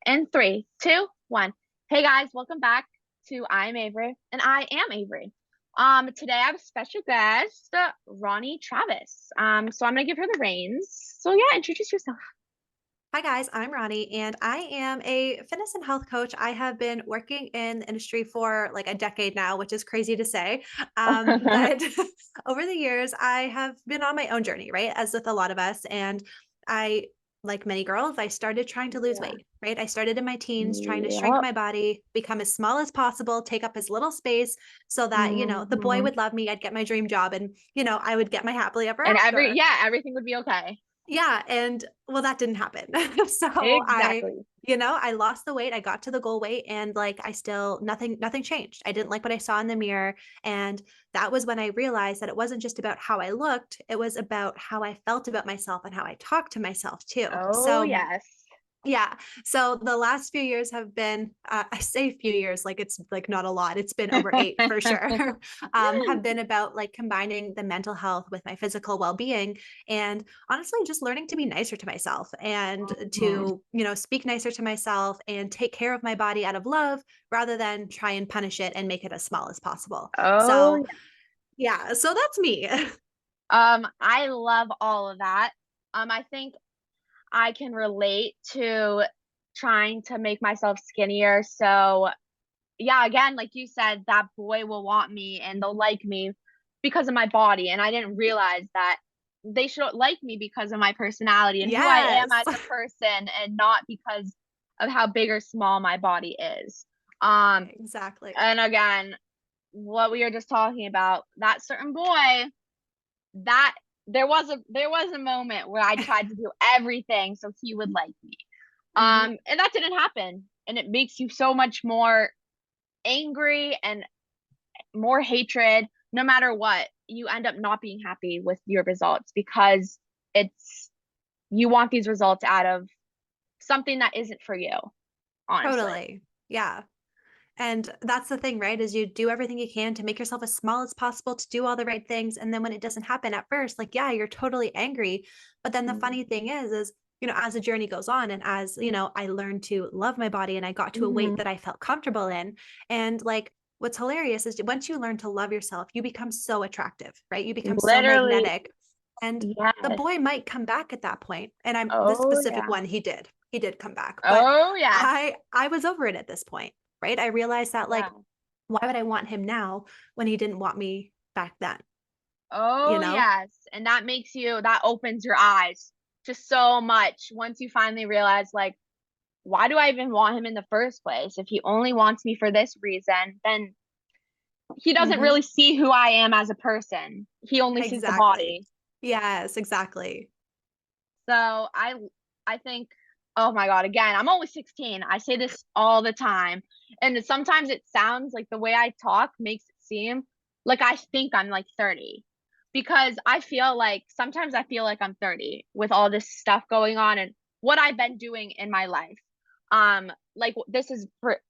In three, two, one. Hey guys, welcome back to I'm Avery, and I am Avery. Today I have a special guest, Roni Travis. So I'm gonna give her the reins. So yeah, introduce yourself. Hi guys, I'm Roni and I am a fitness and health coach. I have been working in the industry for like a decade now, which is crazy to say. But over the years, I have been on my own journey, right? As with a lot of us. And I, like many girls, I started trying to lose Yeah. weight, right? I started in my teens trying to shrink Yep. my body, become as small as possible, take up as little space so that, the boy hmm would love me. I'd get my dream job and, I would get my happily ever And after. everything would be okay. Yeah, and well, that didn't happen. So Exactly. I lost the weight, I got to the goal weight and like I still nothing changed. I didn't like what I saw in the mirror. And that was when I realized that it wasn't just about how I looked, it was about how I felt about myself and how I talked to myself too. Oh So yes. yeah. So the last few years have been, I say few years, like it's like not a lot. It's been over 8 for sure. Have been about like combining the mental health with my physical well-being and honestly just learning to be nicer to myself and Mhm. to, speak nicer to myself and take care of my body out of love rather than try and punish it and make it as small as possible. Oh So yeah, so that's me. I love all of that. I think I can relate to trying to make myself skinnier. So, yeah, again, like you said, that boy will want me and they'll like me because of my body. And I didn't realize that they should like me because of my personality and who I am Yes. as a person and not because of how big or small my body is. Um, Exactly. and again, what we were just talking about, that certain boy, that there was a moment where I tried to do everything so he would like me. Mhm. And that didn't happen. And it makes you so much more angry and more hatred. No matter what, you end up not being happy with your results because it's you want these results out of something that isn't for you, honestly. Totally. Yeah. And that's the thing, right? Is you do everything you can to make yourself as small as possible to do all the right things. And then when it doesn't happen at first, like, yeah, you're totally angry. But then the funny thing is, as the journey goes on and as, I learned to love my body and I got to a weight Mm-hmm. that I felt comfortable in. And like, what's hilarious is once you learn to love yourself, you become so attractive, right? You become so Literally, magnetic. And the yes. boy might come back at that point. And I'm this Oh specific yeah. one, he did. He did come back. But Oh yes. I was over it at this point, right? I realized that like, Yeah. why would I want him now when he didn't want me back then, you Oh, know? yes. And that opens your eyes to so much once you finally realize, like, why do I even want him in the first place? If he only wants me for this reason, then he doesn't Mhm. really see who I am as a person. He only sees the Exactly. body. Yes, exactly. So I think, oh my God, again, I'm only 16. I say this all the time. And sometimes it sounds like the way I talk makes it seem like I think I'm like 30. Because sometimes I feel like I'm 30 with all this stuff going on and what I've been doing in my life. Like this is for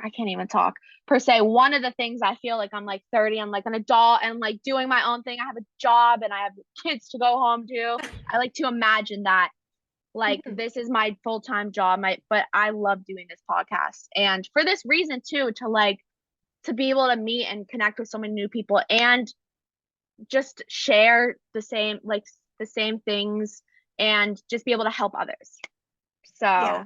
I can't even talk per se. One of the things I feel like I'm like 30, I'm like an adult and like doing my own thing. I have a job and I have kids to go home to. I like to imagine that like Mhm. this is my full-time job, my but I love doing this podcast. And for this reason too, to be able to meet and connect with so many new people and just share the same things and just be able to help others. So Yeah.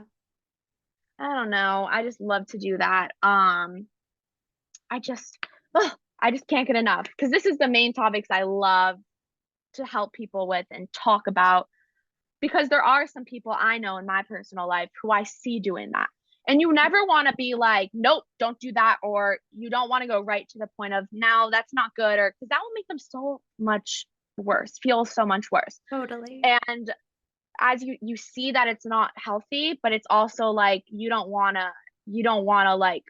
I don't know. I just love to do that. I just I just can't get enough because this is the main topics I love to help people with and talk about because there are some people I know in my personal life who I see doing that. And you never want to be like, nope, don't do that. Or you don't want to go right to the point of, now that's not good. Or because that will make them so much worse, feel so much worse. Totally. And as you see that it's not healthy, but it's also like you don't want to like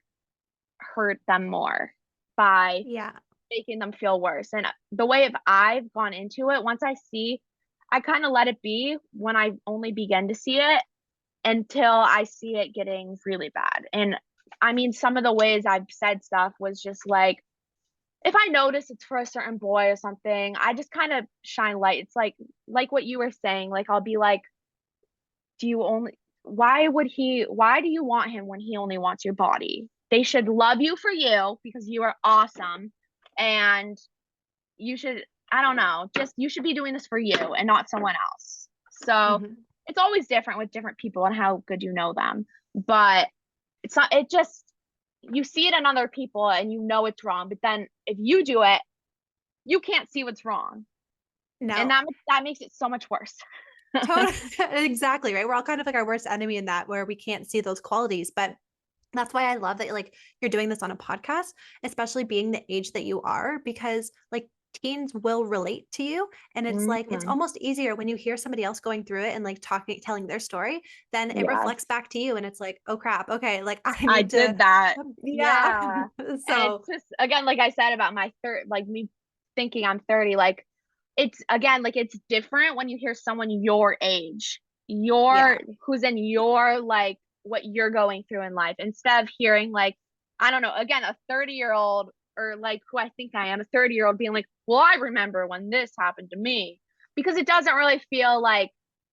hurt them more by Yeah. making them feel worse. And the way I've gone into it, once I kind of let it be when I only begin to see it until I see it getting really bad. And I mean, some of the ways I've said stuff was just like, if I notice it's for a certain boy or something, I just kind of shine light. It's like what you were saying. Like I'll be like, do you only? why do you want him when he only wants your body? They should love you for you because you are awesome. And you should, I don't know, just you should be doing this for you and not someone else. So Mhm. it's always different with different people and how good you know them. But it's not, it just, you see it in other people and you know it's wrong. But then if you do it, you can't see what's wrong. And No. that makes it so much worse. Totally. Exactly, right? We're all kind of like our worst enemy in that where we can't see those qualities, but that's why I love that, like, you're doing this on a podcast, especially being the age that you are, because, like, teens will relate to you, and it's like it's Hmm. almost easier when you hear somebody else going through it and, like, telling their story, then it reflects Yes. back to you, and it's like, "Oh, crap. Okay, like, I I need to." did that. Yeah. Yeah. And it's So, just again, like I said about my third, like me thinking I'm 30, like it's again, like it's different when you hear someone your age, yeah. your who's in your like what you're going through in life, instead of hearing like, I don't know, again, a 30-year-old or like who I think I am, a 30-year-old being like, well, I remember when this happened to me. Because it doesn't really feel like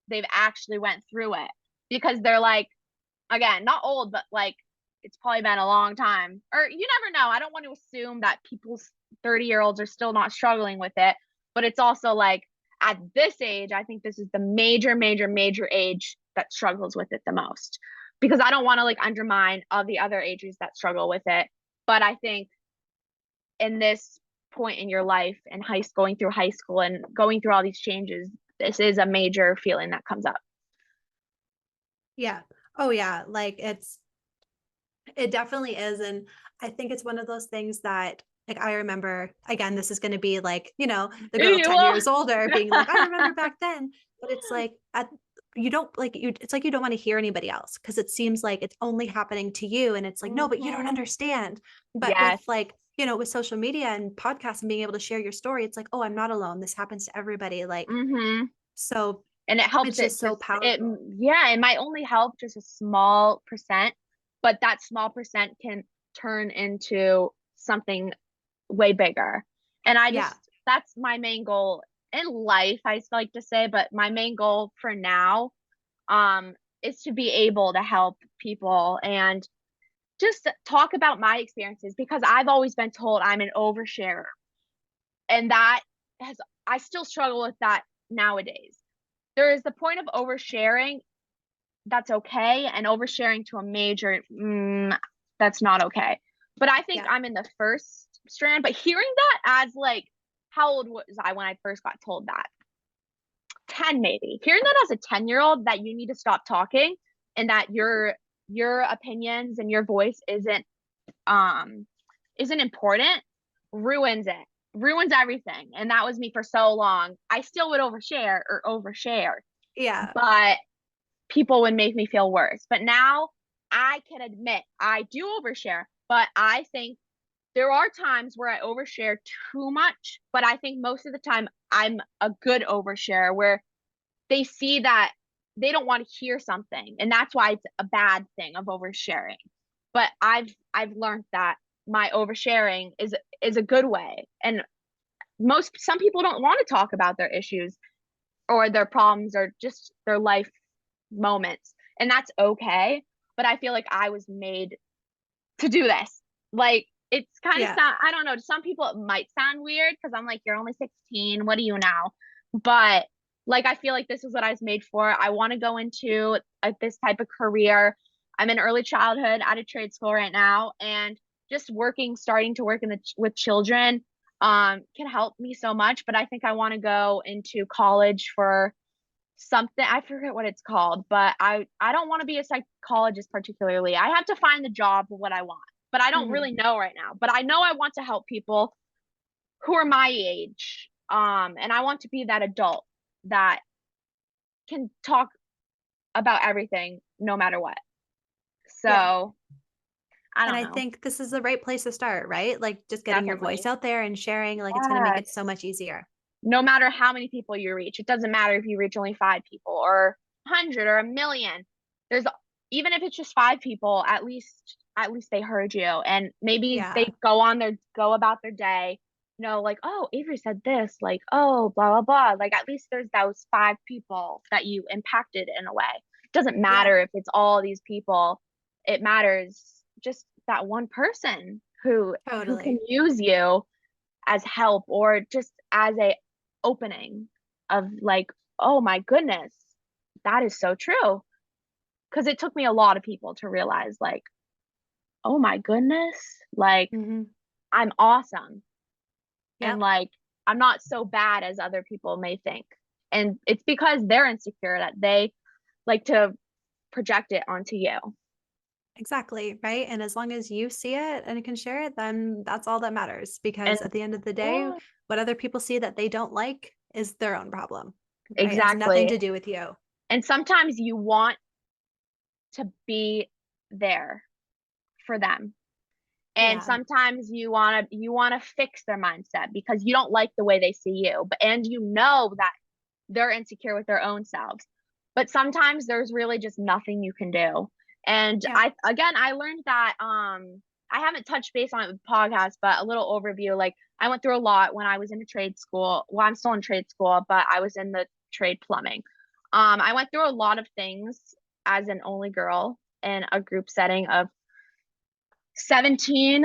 they've actually went through it. Because they're like, again, not old, but like it's probably been a long time. Or you never know. I don't want to assume that people's 30-year-olds are still not struggling with it, but it's also like at this age, I think this is the major, major, major age that struggles with it the most. Because I don't want to like undermine all the other ages that struggle with it. But I think in this point in your life and going through high school and going through all these changes, this is a major feeling that comes up. Yeah. Oh, yeah, like, it definitely is, and I think it's one of those things that, like, I remember again, this is gonna be like, the girl 10 Ew. years older being like, "I remember back then," but it's like, at you don't like, you it's like you don't wanna hear anybody else because it seems like it's only happening to you, and it's like, "No, but you don't Hmm. understand." But with, Yes. like, with social media and podcasts and being able to share your story, it's like, "Oh, I'm not alone. This happens to everybody," like, Hmm. so And it helps it's it just so just it powerful. yeah, it might only help just a small percent, but that small percent can turn into something way bigger. And I Yeah. just that's my main goal in life, I like to say, but my main goal for now um is to be able to help people and just talk about my experiences because I've always been told I'm an oversharer. And that has I still struggle with that nowadays. There is the point of oversharing that's okay, and oversharing to a major, that's not okay. But I think Yeah. I'm in the first strand. But hearing that as like, how old was I when I first got told that? 10 maybe. Hearing that as a 10-year-old that you need to stop talking and that your opinions and your voice um isn't important ruins it. Ruins everything. And that was me for so long. I still would overshare, Yeah. but people would make me feel worse. But now I can admit I do overshare, but I think there are times where I overshare too much, but I think most of the time I'm a good overshare where they see that they don't want to hear something and that's why it's a bad thing of oversharing. But I've learned that my oversharing is a good way. And some people don't want to talk about their issues or their problems or just their life moments. And that's okay. But I feel like I was made to do this. Like it's kind of Yeah. sound I don't know, to some people it might sound weird because I'm like, you're only 16. What do you know? But like I feel like this is what I was made for. I want to go into this type of career. I'm in early childhood at a trade school right now, and just starting to work with children can help me so much. But I think I want to go into college for something. I forget what it's called, but I don't want to be a psychologist particularly. I have to find the job of what I want, but I don't Mhm. really know right now. But I know I want to help people who are my age, and I want to be that adult that can talk about everything no matter what. Yeah. So I And don't I know. think this is the right place to start, right? Like, just getting your voice Definitely. out there and sharing, like, it's gonna make it so Yes. much easier. No matter how many people you reach, it doesn't matter if you reach only 5 people or 100 or a million. There's even if it's just 5 people, at least they heard you, and maybe Yeah. they go about their day, like, oh, Avery said this, like, oh, blah blah blah. Like at least there's those 5 people that you impacted in a way. It doesn't Yeah, matter if it's all these people. It matters just that one person who can totally. use you as help or just as a opening of like, oh my goodness, that is so true. Because it took me a lot of people to realize like, oh my goodness, like Hmm. I'm awesome and Yep, like I'm not so bad as other people may think. And it's because they're insecure that they like to project it onto you. exactly, right? And as long as you see it and can share it, then that's all that matters And because at the end of the day, yeah, what other people see that they don't like is their own problem, right? It has nothing exactly. to do with you. And sometimes you want to be there for them. And Yeah. sometimes you want to fix their mindset because you don't like the way they see you. But and you know that they're insecure with their own selves. But sometimes there's really just nothing you can do. And Yeah. I learned that I haven't touched base on it with podcast, but a little overview. Like I went through a lot when I was in a trade school. Well, I'm still in trade school, but I was in the trade plumbing. I went through a lot of things as an only girl in a group setting of 17,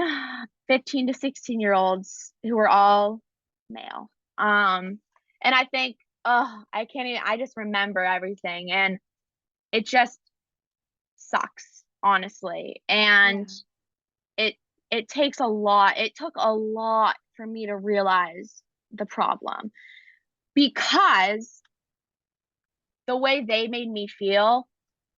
15 to 16-year olds who were all male. And I think, oh, I can't even, I just remember everything and it just sucks, honestly. And Yeah. it, it takes a lot. It took a lot for me to realize the problem because the way they made me feel,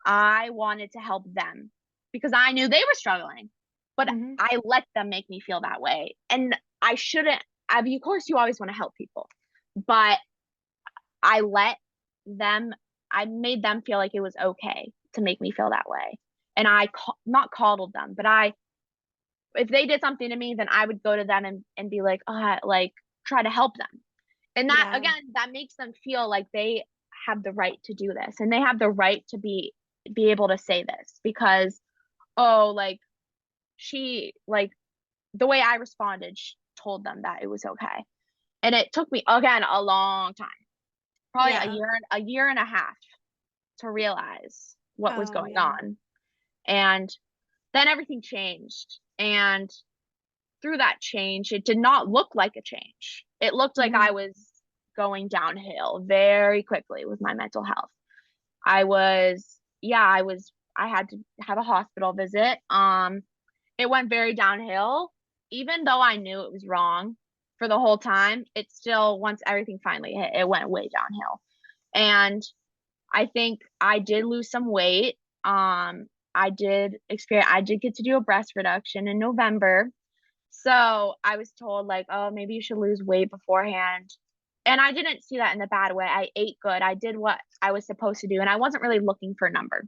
I wanted to help them because I knew they were struggling, but Hmm. I let them make me feel that way. And I shouldn't, I mean, of course, you always want to help people, but I let them, I made them feel like it was okay to make me feel that way. And not coddled them, but if they did something to me, then I would go to them and be like, try to help them. And that, Yeah. again, that makes them feel like they have the right to do this and they have the right to be able to say this because oh like like the way I responded told them that it was okay. And it took me again a long time, probably Yeah. a year and a half to realize what was Oh, going yeah. on. And then everything changed. And through that change, it did not look like a change. It looked like Hmm. I was going downhill very quickly with my mental health. I had to have a hospital visit. It went very downhill. Even though I knew it was wrong for the whole time, it still, once everything finally hit, it went way downhill. And I think I did lose some weight. I did get to do a breast reduction in November. So I was told like, oh, maybe you should lose weight beforehand. And I didn't see that in a bad way. I ate good. I did what I was supposed to do. And I wasn't really looking for a number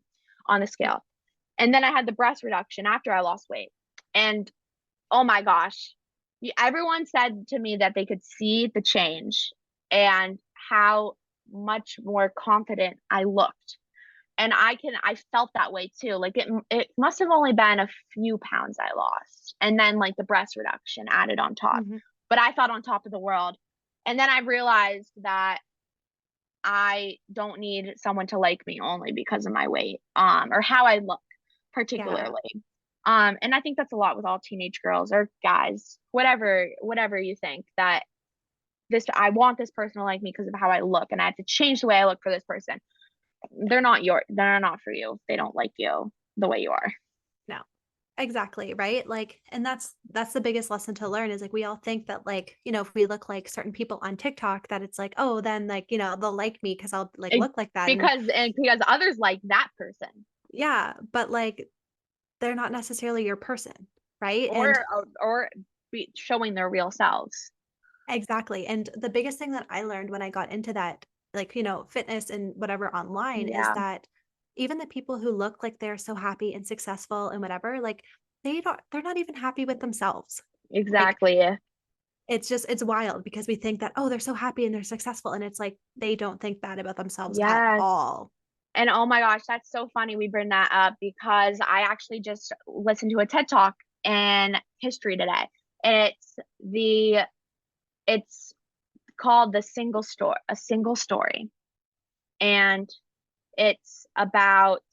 on the Yeah. scale. And then I had the breast reduction after I lost weight. And oh my gosh, everyone said to me that they could see the change and how much more confident I looked. And I felt that way too. Like it must have only been a few pounds I lost. And then like the breast reduction added on top. Hmm. But I thought on top of the world. And then I realized that I don't need someone to like me only because of my weight, or how I look Yeah. particularly. And I think that's a lot with all teenage girls or guys, whatever you think that I want this person to like me because of how I look and I have to change the way I look for this person. They're not for you. They don't like you the way you are. No. Exactly, right? Like, and that's the biggest lesson to learn is like we all think that like, if we look like certain people on TikTok that it's like, oh, then like, they'll like me because I'll like It, look like that. And because others like that person yeah, but like they're not necessarily your person, right? And or showing their real selves. exactly. And the biggest thing that I learned when I got into that, like, fitness and whatever online is Yeah, that even the people who look like they're so happy and successful and whatever, like they're not even happy with themselves. Like exactly. it's wild because we think that, "Oh, they're so happy and they're successful," and it's like they don't think that about themselves at Yes. all. And oh my gosh, that's so funny we bring that up because I actually just listened to a TED Talk in history today. And it's called a single story. And It's about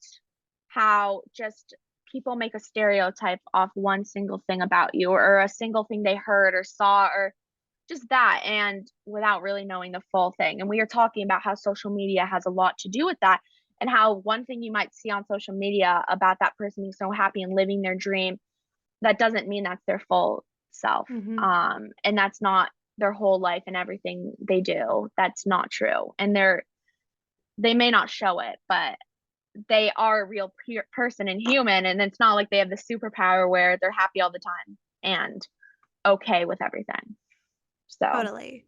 how just people make a stereotype off one single thing about you, or a single thing they heard or saw, or just that, and without really knowing the full thing. And we are talking about how social media has a lot to do with that, and how one thing you might see on social media about that person being so happy and living their dream, that doesn't mean that's their full self. Hmm. And that's not their whole life and everything they do. That's not true. And they may not show it, but they are a real person and human. And it's not like they have the superpower where they're happy all the time and okay with everything. So, Totally.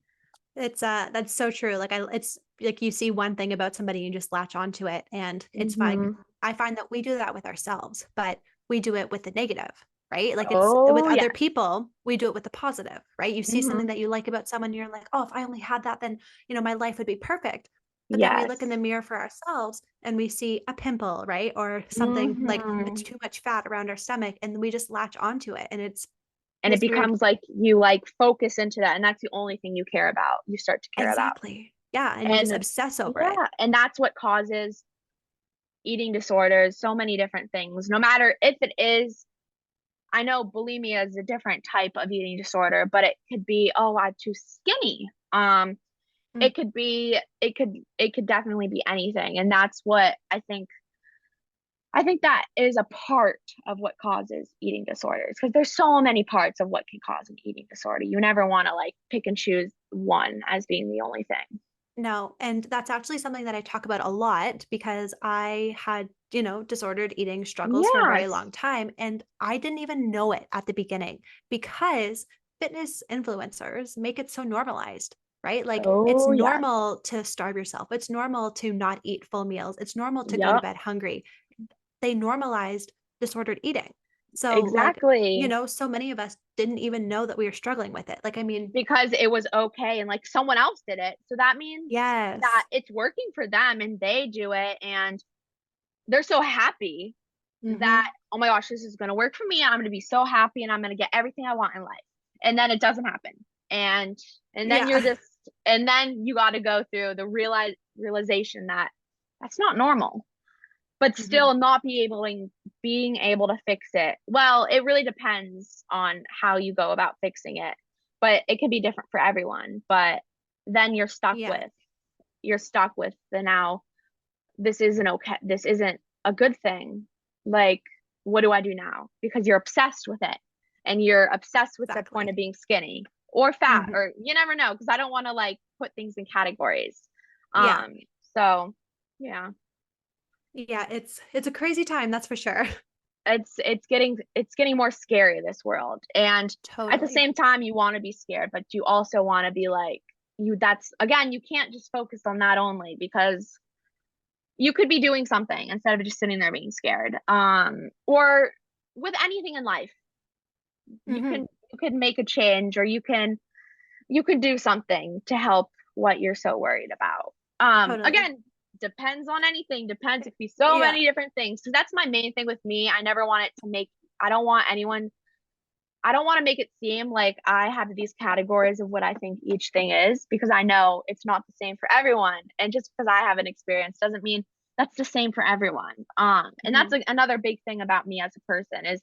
It's that's so true. Like it's like you see one thing about somebody, you just latch onto it and it's fine. mhm. I find that we do that with ourselves, but we do it with the negative, right? Like it's with Oh, other yes. people, we do it with the positive, right? You see something Hmm. that you like about someone, you're like, oh, if I only had that, then my life would be perfect. But then we look in Yes. the mirror for ourselves and we see a pimple, right? Or something like it's Hmm. too much fat around our stomach, and we just latch onto it. And it's And it this weird. becomes like you like focus into that, and that's the only thing you care about. You start to care about. Exactly. Yeah. And you just And obsess over it. yeah, and that's what causes eating disorders, so many different things. No matter if it is, I know bulimia is a different type of eating disorder, but it could be, oh, I'm too skinny. Mm. It could definitely be anything. And that's what I think that is a part of what causes eating disorders, because there's so many parts of what can cause an eating disorder. You never want to like pick and choose one as being the only thing. No, and that's actually something that I talk about a lot because I had, disordered eating struggles for a very Yes. long time. And I didn't even know it at the beginning because fitness influencers make it so normalized, right? Like it's Oh, yes. normal to starve yourself. It's normal to not eat full meals. It's normal to go to Yep. bed hungry. They normalized disordered eating. So, like, Exactly. so many of us didn't even know that we were struggling with it. Like, I mean, Because it was okay and like someone else did it. So that means that yes. it's working for them and they do it and they're so happy that, Hmm. oh my gosh, this is going to work for me. I'm going to be so happy and I'm going to get everything I want in life. And then it doesn't happen. And and then Yeah. you got to go through the realization that that's not normal, but Hmm. still not being able to fix it. Well, it really depends on how you go about fixing it, but it can be different for everyone. But then Yeah. you're stuck with the now, this isn't okay, this isn't a good thing. Like, what do I do now? Because you're obsessed with it, and you're obsessed with the point of Exactly. being skinny or fat, Hmm. or you never know, because I don't want to like put things in categories. Yeah. um so yeah, Yeah. It's a crazy time, that's for sure. it's getting more scary, this world. And at the Totally. same time, you want to be scared, but you also want to be like, that's again, you can't just focus on that only, because you could be doing something instead of just sitting there being scared. Or with anything in life, you can Hmm. you could make a change, or you could do something to help what you're so worried about. Totally. Again, depends on anything, depends, it could be so Yeah. many different things. So that's my main thing with me. I never want it to make I don't want anyone I don't want to make it seem like I have these categories of what I think each thing is, because I know it's not the same for everyone. And just because I have an experience doesn't mean that's the same for everyone. And that's Hmm. like another big thing about me as a person is,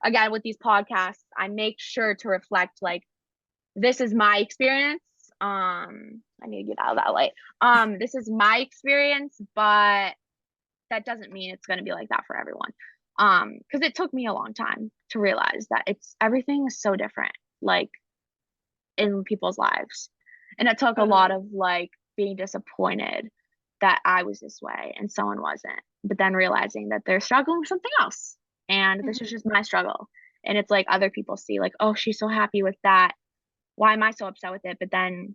again, with these podcasts, I make sure to reflect like, this is my experience. I need to get out of that light. This is my experience, but that doesn't mean it's going to be like that for everyone. Because it took me a long time to realize that it's everything is so different, like in people's lives. And it took a lot Totally. of like being disappointed that I was this way and someone wasn't, but then realizing that they're struggling with something else. And this is Hmm. just my struggle. And it's like other people see, like, oh, she's so happy with that. Why am I so upset with it? But then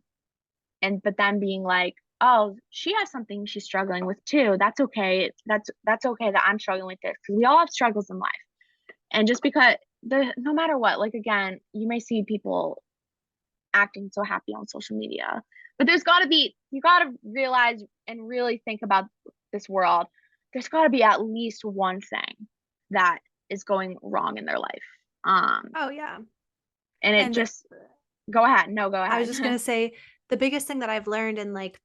being like, oh, she has something she's struggling with too. That's okay. That's okay that I'm struggling with this, because we all have struggles in life. And just because no matter what, like again, you may see people acting so happy on social media, but you got to realize and really think about this world. There's got to be at least one thing that is going wrong in their life. Um, Oh, yeah. and it And just go ahead. No, go I was ahead. just gonna say the biggest thing that I've learned in like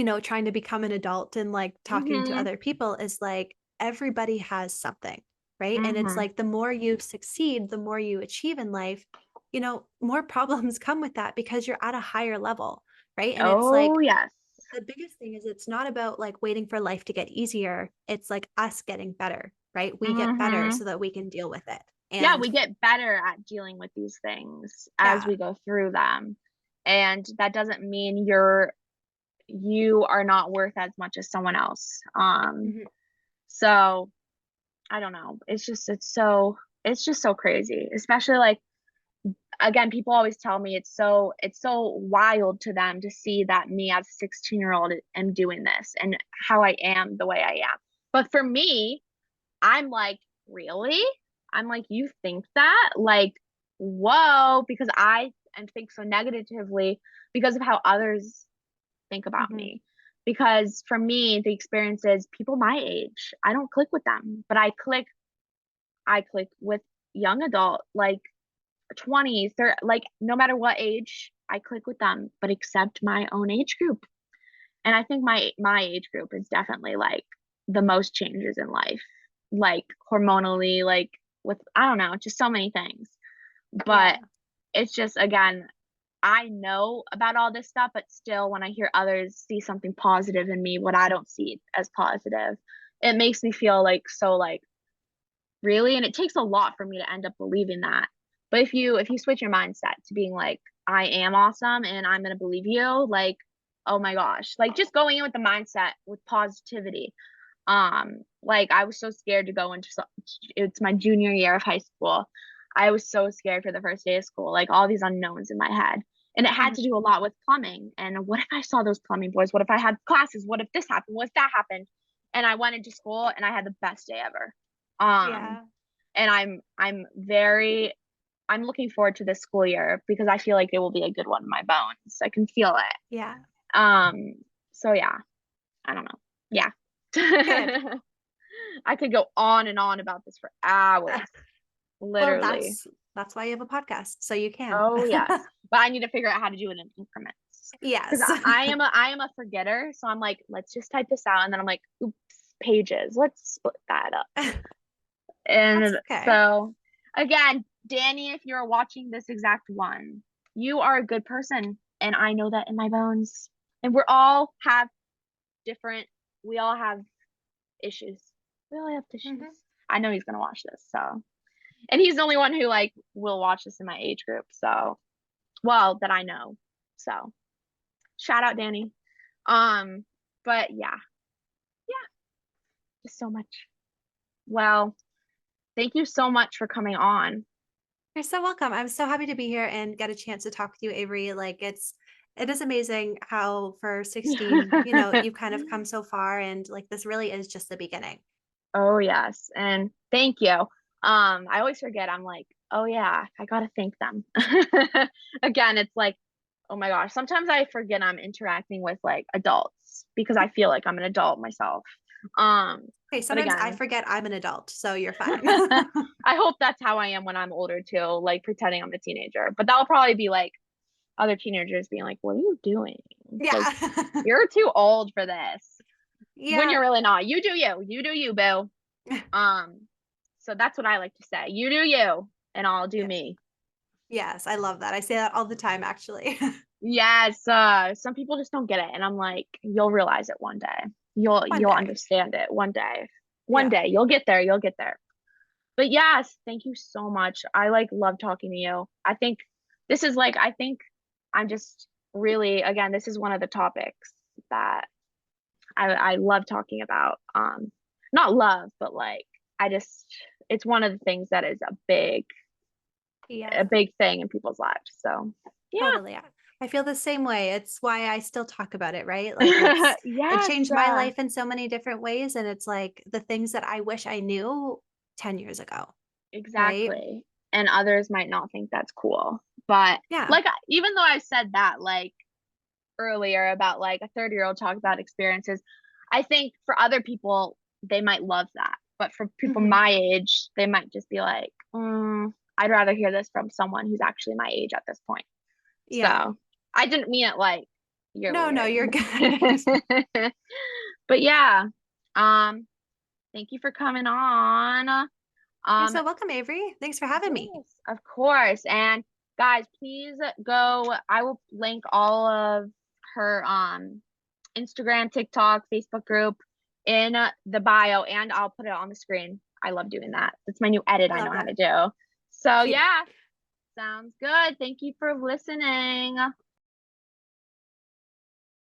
trying to become an adult and like talking to Mhm. other people is like everybody has something, right? And it's Mhm. like the more you succeed, the more you achieve in life, more problems come with that because you're at a higher level, right? And it's Oh, like yes. the biggest thing is it's not about like waiting for life to get easier. It's like us getting better, right? We get better Mhm. so that we can deal with it. Yeah, And we get better at dealing with these things as yeah. we go through them. And that doesn't mean you are not worth as much as someone else. Mhm. So I don't know. It's just so crazy. Especially like again, people always tell me it's so wild to them to see that me as a 16-year-old am doing this and how I am the way I am. But for me, I'm like, really? I'm like, you think that? Like, whoa, because I and think so negatively because of how others think about Mhm. me. Because for me, the experience is people my age, I don't click with them, but I click with young adult, like 20s, they're like no matter what age, I click with them, but except my own age group. And I think my age group is definitely like the most changes in life, like hormonally, like with I don't know, just so many things. But Yeah. it's just again, I know about all this stuff, but still when I hear others see something positive in me, what I don't see as positive, it makes me feel like so like really, and it takes a lot for me to end up believing that. But if you switch your mindset to being like I am awesome and I'm going to believe you, like oh my gosh, like just going in with the mindset with positivity. Like I was so scared to go into it's my junior year of high school. I was so scared for the first day of school, like all these unknowns in my head. And it had Mhm. to do a lot with plumbing. And what if I saw those plumbing boys? What if I had classes? What if this happened? What if that happened? And I went into school and I had the best day ever. Um, Yeah. and I'm looking forward to this school year because I feel like it will be a good one in my bones. I can feel it. Yeah. So yeah, I don't know. Yeah. Good. I could go on and on about this for hours, Well, literally. that's why you have a podcast, so you can. Oh yes. But I need to figure out how to do it in increments. Because Yes. I am a forgetter. So I'm like, let's just type this out. And then I'm like, oops, pages. Let's split that up. That's And okay. so again, Danny, if you're watching this exact one, you are a good person. And I know that in my bones. And different, we all have issues. We all have issues. Mhm. I know he's gonna watch this, so and he's the only one who like will watch this in my age group. So well, that I know. So shout out Danny. Um, but yeah, yeah, just so much. Well, thank you so much for coming on. You're so welcome. I'm so happy to be here and get a chance to talk with you, Avery. Like it is amazing how for 16, you've kind of come so far and like this really is just the beginning. Oh yes, and thank you. I always forget. I'm like, oh yeah, I gotta thank them. Again, it's like, oh my gosh. Sometimes I forget I'm interacting with like adults because I feel like I'm an adult myself. Okay, But sometimes I again, forget I'm an adult, so you're fine. I hope that's how I am when I'm older too, like pretending I'm a teenager. But that'll probably be like other teenagers being like, what are you doing? Like, Yeah. you're too old for this. When Yeah. you're really not. You do you. You do you, boo. Um, so that's what I like to say. You do you, and I'll do Yeah. me. Yes, I love that. I say that all the time, actually. Yes, some people just don't get it, and I'm like, you'll realize it one day. One You'll day. understand it one day. One Yeah. day, you'll get there. You'll get there. But yes, thank you so much. I like love talking to you. I think this is like I think I'm just really again, this is one of the topics that I love talking about. Not love, but like I just it's one of the things that is a Yeah. big thing in people's lives. So Totally. I feel the same way. It's why I still talk about it, right? Like yeah. it Yes, changed my life in so many different ways. And it's like the things that I wish I knew 10 years ago. Right. exactly. And others might not think that's cool. But Yeah. like even though I said that like earlier about like a 30-year-old talk about experiences, I think for other people they might love that. But for people Hmm. my age, they might just be like, I'd rather hear this from someone who's actually my age at this point. Yeah. So I didn't mean it like, You're No, no, you're good. weird. But yeah, um, thank you for coming on. You're Um, so welcome, Avery. Thanks for having me. yes, of course. And guys, please go. I will link all of her Instagram, TikTok, Facebook group in the bio, and I'll put it on the screen. I love doing that. It's my new edit I I know love how that. to do. So yeah, sounds good. Thank you for listening.